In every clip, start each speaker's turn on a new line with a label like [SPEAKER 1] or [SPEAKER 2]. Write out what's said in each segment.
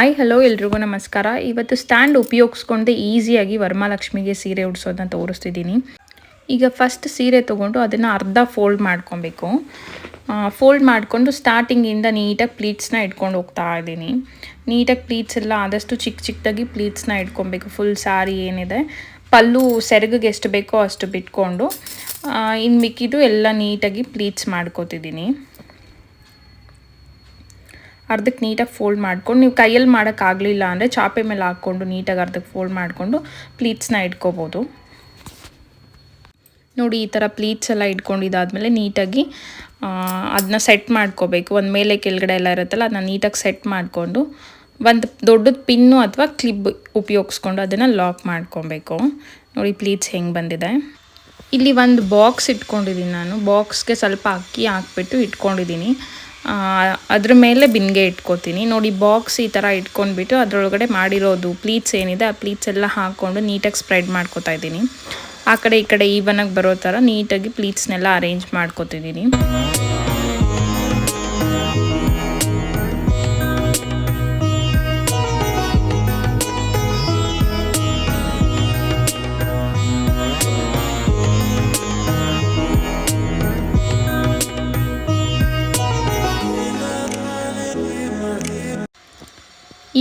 [SPEAKER 1] Hi hello ಎಲ್ರಿಗೂ ನಮಸ್ಕಾರ. ಇವತ್ತು ಸ್ಟ್ಯಾಂಡ್ ಉಪಯೋಗಿಸ್ಕೊಂಡೆ ಈಸಿಯಾಗಿ ವರಮಹಾಲಕ್ಷ್ಮಿಗೆ ಸೀರೆ ಉಡಿಸೋದನ್ನ ತೋರಿಸ್ತಿದ್ದೀನಿ. ಈಗ ಫಸ್ಟ್ ಸೀರೆ ತೊಗೊಂಡು ಅದನ್ನು ಅರ್ಧ ಫೋಲ್ಡ್ ಮಾಡ್ಕೊಬೇಕು. ಫೋಲ್ಡ್ ಮಾಡಿಕೊಂಡು ಸ್ಟಾರ್ಟಿಂಗಿಂದ ನೀಟಾಗಿ ಪ್ಲೀಟ್ಸ್ನ ಇಟ್ಕೊಂಡು ಹೋಗ್ತಾ ಇದ್ದೀನಿ. ನೀಟಾಗಿ ಪ್ಲೀಟ್ಸ್ ಎಲ್ಲ ಆದಷ್ಟು ಚಿಕ್ಕ ಚಿಕ್ಕದಾಗಿ ಪ್ಲೀಟ್ಸ್ನ ಇಟ್ಕೊಬೇಕು. ಫುಲ್ ಸಾರಿ ಏನಿದೆ ಪಲ್ಲು ಸೆರಗಿಗೆ ಎಷ್ಟು ಬೇಕೋ ಅಷ್ಟು ಬಿಟ್ಕೊಂಡು ಇನ್ನು ಮಿಕ್ಕಿದ್ದು ಎಲ್ಲ ನೀಟಾಗಿ ಪ್ಲೀಟ್ಸ್ ಮಾಡ್ಕೊತಿದ್ದೀನಿ. ಅರ್ಧಕ್ಕೆ ನೀಟಾಗಿ ಫೋಲ್ಡ್ ಮಾಡ್ಕೊಂಡು, ನೀವು ಕೈಯಲ್ಲಿ ಮಾಡೋಕ್ಕಾಗಲಿಲ್ಲ ಅಂದರೆ ಚಾಪೆ ಮೇಲೆ ಹಾಕ್ಕೊಂಡು ನೀಟಾಗಿ ಅರ್ಧಕ್ಕೆ ಫೋಲ್ಡ್ ಮಾಡಿಕೊಂಡು ಪ್ಲೀಟ್ಸ್ನ ಇಟ್ಕೋಬೋದು. ನೋಡಿ ಈ ಥರ ಪ್ಲೀಟ್ಸ್ ಎಲ್ಲ ಇಟ್ಕೊಂಡಿದ್ದಾದಮೇಲೆ ನೀಟಾಗಿ ಅದನ್ನ ಸೆಟ್ ಮಾಡ್ಕೋಬೇಕು. ಒಂದು ಮೇಲೆ ಕೆಳಗಡೆ ಎಲ್ಲ ಇರುತ್ತಲ್ಲ ಅದನ್ನ ನೀಟಾಗಿ ಸೆಟ್ ಮಾಡಿಕೊಂಡು ಒಂದು ದೊಡ್ಡದು ಪಿನ್ನು ಅಥವಾ ಕ್ಲಿಪ್ ಉಪಯೋಗಿಸ್ಕೊಂಡು ಅದನ್ನು ಲಾಕ್ ಮಾಡ್ಕೊಬೇಕು. ನೋಡಿ ಪ್ಲೀಟ್ಸ್ ಹೆಂಗೆ ಬಂದಿದೆ. ಇಲ್ಲಿ ಒಂದು ಬಾಕ್ಸ್ ಇಟ್ಕೊಂಡಿದ್ದೀನಿ ನಾನು. ಬಾಕ್ಸ್ಗೆ ಸ್ವಲ್ಪ ಅಕ್ಕಿ ಹಾಕ್ಬಿಟ್ಟು ಇಟ್ಕೊಂಡಿದ್ದೀನಿ. ಅದ್ರ ಮೇಲೆ ಬಿನ್ಗೆ ಇಟ್ಕೋತೀನಿ. ನೋಡಿ ಬಾಕ್ಸ್ ಈ ಥರ ಇಟ್ಕೊಂಡ್ಬಿಟ್ಟು ಅದರೊಳಗಡೆ ಮಾಡಿರೋದು ಪ್ಲೀಟ್ಸ್ ಏನಿದೆ ಆ ಪ್ಲೀಟ್ಸ್ ಎಲ್ಲ ಹಾಕ್ಕೊಂಡು ನೀಟಾಗಿ ಸ್ಪ್ರೆಡ್ ಮಾಡ್ಕೋತಾ ಇದ್ದೀನಿ. ಆ ಕಡೆ ಈ ಕಡೆ ಈವನಾಗಿ ಬರೋ ಥರ ನೀಟಾಗಿ ಪ್ಲೀಟ್ಸ್ನೆಲ್ಲ ಅರೇಂಜ್ ಮಾಡ್ಕೋತಿದ್ದೀನಿ.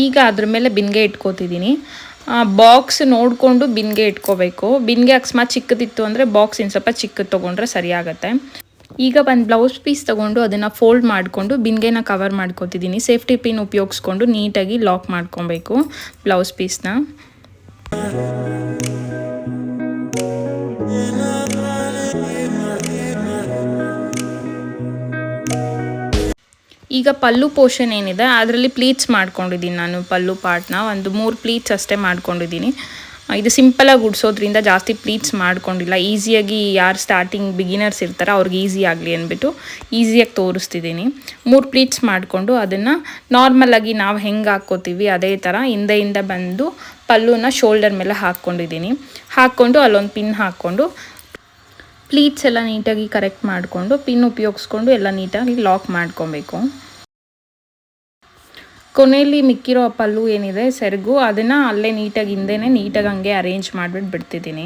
[SPEAKER 1] ಈಗ ಅದ್ರ ಮೇಲೆ ಬಿನ್ಗೆ ಇಟ್ಕೋತಿದ್ದೀನಿ. ಬಾಕ್ಸ್ ನೋಡಿಕೊಂಡು ಬಿನ್ಗೆ ಇಟ್ಕೋಬೇಕು. ಬಿನ್ಗೆ ಅಕಸ್ಮಾತ್ ಚಿಕ್ಕದಿತ್ತು ಅಂದರೆ ಬಾಕ್ಸ್ ಇನ್ನು ಸ್ವಲ್ಪ ಚಿಕ್ಕದು ತೊಗೊಂಡ್ರೆ ಸರಿಯಾಗತ್ತೆ. ಈಗ ಒಂದು ಬ್ಲೌಸ್ ಪೀಸ್ ತೊಗೊಂಡು ಅದನ್ನು ಫೋಲ್ಡ್ ಮಾಡಿಕೊಂಡು ಬಿನ್ಗೆನ ಕವರ್ ಮಾಡ್ಕೋತಿದ್ದೀನಿ. ಸೇಫ್ಟಿ ಪಿನ್ ಉಪಯೋಗಿಸ್ಕೊಂಡು ನೀಟಾಗಿ ಲಾಕ್ ಮಾಡ್ಕೊಬೇಕು ಬ್ಲೌಸ್ ಪೀಸ್ನ. ಈಗ ಪಲ್ಲು ಪೋರ್ಷನ್ ಏನಿದೆ ಅದರಲ್ಲಿ ಪ್ಲೀಟ್ಸ್ ಮಾಡ್ಕೊಂಡಿದ್ದೀನಿ ನಾನು. ಪಲ್ಲು ಪಾರ್ಟ್ನ ಒಂದು 3 ಪ್ಲೀಟ್ಸ್ ಅಷ್ಟೇ ಮಾಡ್ಕೊಂಡಿದ್ದೀನಿ. ಇದು ಸಿಂಪಲಾಗಿ ಉಡ್ಸೋದ್ರಿಂದ ಜಾಸ್ತಿ ಪ್ಲೀಟ್ಸ್ ಮಾಡ್ಕೊಂಡಿಲ್ಲ. ಈಸಿಯಾಗಿ ಯಾರು ಸ್ಟಾರ್ಟಿಂಗ್ ಬಿಗಿನರ್ಸ್ ಇರ್ತಾರೆ ಅವ್ರಿಗೆ ಈಸಿ ಆಗಲಿ ಅಂದ್ಬಿಟ್ಟು ಈಸಿಯಾಗಿ ತೋರಿಸ್ತಿದ್ದೀನಿ. 3 ಪ್ಲೀಟ್ಸ್ ಮಾಡಿಕೊಂಡು ಅದನ್ನು ನಾರ್ಮಲಾಗಿ ನಾವು ಹೆಂಗೆ ಹಾಕ್ಕೋತೀವಿ ಅದೇ ಥರ ಹಿಂದೆಯಿಂದ ಬಂದು ಪಲ್ಲುನ ಶೋಲ್ಡರ್ ಮೇಲೆ ಹಾಕ್ಕೊಂಡಿದ್ದೀನಿ. ಹಾಕ್ಕೊಂಡು ಅಲ್ಲೊಂದು ಪಿನ್ ಹಾಕ್ಕೊಂಡು ಪ್ಲೀಟ್ಸ್ ಎಲ್ಲ ನೀಟಾಗಿ ಕರೆಕ್ಟ್ ಮಾಡಿಕೊಂಡು ಪಿನ್ ಉಪಯೋಗಿಸ್ಕೊಂಡು ಎಲ್ಲ ನೀಟಾಗಿ ಲಾಕ್ ಮಾಡ್ಕೊಬೇಕು. ಕೊನೆಯಲ್ಲಿ ಮಿಕ್ಕಿರೋ ಪಲ್ಲು ಏನಿದೆ ಸೆರಗು ಅದನ್ನು ಅಲ್ಲೇ ನೀಟಾಗಿ ಹಿಂದೆನೇ ನೀಟಾಗಿ ಹಂಗೆ ಅರೇಂಜ್ ಮಾಡಿಬಿಟ್ಟು ಬಿಡ್ತಿದ್ದೀನಿ.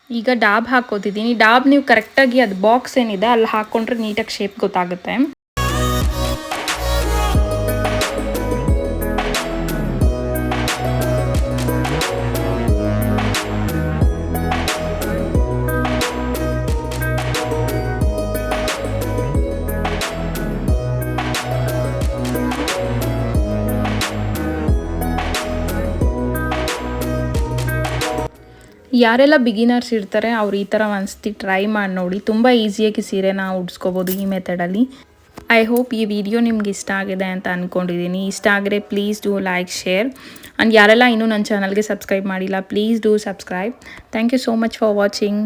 [SPEAKER 1] ಈಗ ಡಾಬ್ ಹಾಕೋತಿದ್ದೀನಿ. ಡಾಬ್ ನೀವು ಕರೆಕ್ಟಾಗಿ ಅದು ಬಾಕ್ಸ್ ಏನಿದೆ ಅಲ್ಲಿ ಹಾಕ್ಕೊಂಡ್ರೆ ನೀಟಾಗಿ ಶೇಪ್ ಗೊತ್ತಾಗುತ್ತೆ. ಯಾರೆಲ್ಲ ಬಿಗಿನರ್ಸ್ ಇರ್ತಾರೆ ಅವ್ರು ಈ ಥರ ಒಂದ್ಸತಿ ಟ್ರೈ ಮಾಡಿ ನೋಡಿ. ತುಂಬ ಈಸಿಯಾಗಿ ಸೀರೆನ ಉಡ್ಸ್ಕೋಬೋದು ಈ ಮೆಥಡಲ್ಲಿ. ಐ ಹೋಪ್ ಈ ವಿಡಿಯೋ ನಿಮ್ಗೆ ಇಷ್ಟ ಆಗಿದೆ ಅಂತ ಅಂದ್ಕೊಂಡಿದ್ದೀನಿ. ಇಷ್ಟ ಆದರೆ please do like, share and ಯಾರೆಲ್ಲ ಇನ್ನೂ ನನ್ನ ಚಾನಲ್ಗೆ ಸಬ್ಸ್ಕ್ರೈಬ್ ಮಾಡಿಲ್ಲ please do subscribe. Thank you so much for watching.